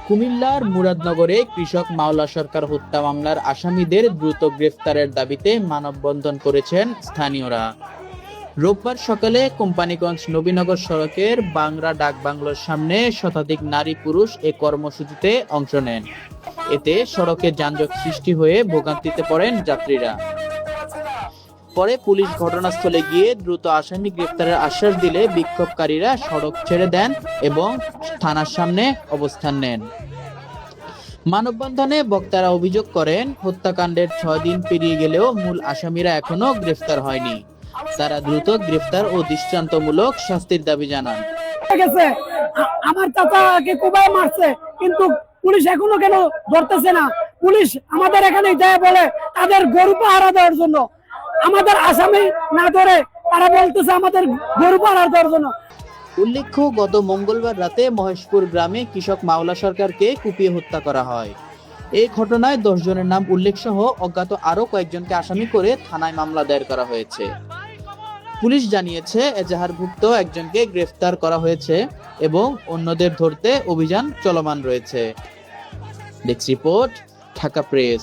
কুমিল্লার মুরাদনগরে কৃষক মাওলা সরকার হত্যা মামলার আসামিদের দ্রুত গ্রেফতারের দাবিতে মানববন্ধন করেছেন স্থানীয়রা। রোববার সকালে কোম্পানিগঞ্জ নবীনগর সড়কের বাংরা ডাক বাংলোর সামনে শতাধিক নারী পুরুষ এ কর্মসূচিতে অংশ নেন। এতে সড়কে যানজট সৃষ্টি হয়ে ভোগান্তিতে পড়েন যাত্রীরা। পরে পুলিশ ঘটনাস্থলে গিয়ে দ্রুত আসামি গ্রেফতারের আশ্বাস দিলে বিক্ষোভকারীরা সড়ক ছেড়ে দেন এবং থানার সামনে অবস্থান নেন। মানববন্ধনে বক্তারা অভিযোগ করেন, হত্যাকাণ্ডের 6 দিন পেরিয়ে গেলেও মূল আসামিরা এখনো গ্রেফতার হয়নি। তারা দ্রুত গ্রেফতার ও দৃষ্টান্তমূলক শাস্তির দাবি জানান। আমার চাচাকে কোবায় মারছে, কিন্তু পুলিশ এখনো কেন ধরতেছে না? পুলিশ আমাদের এখানে যায় বলে তাদের গরু পাহারা দেওয়ার জন্য, আমাদের আসামি না ধরে তারা বলতেছে আমাদের গরু পাহারা দেওয়ার জন্য। উল্লেখ্য, গত মঙ্গলবার রাতে মহেশপুর গ্রামে কৃষক মাওলা সরকারকে কুপিয়ে হত্যা করা হয়। এই ঘটনায় 10 জনের নাম উল্লেখ সহ অজ্ঞাত আরো কয়েকজনকে আসামি করে থানায় মামলা দায়ের করা হয়েছে। পুলিশ জানিয়েছে, এজাহারভুক্ত একজনকে গ্রেফতার করা হয়েছে এবং অন্যদের ধরতে অভিযান চলমান রয়েছে। Desk report, Dhaka press.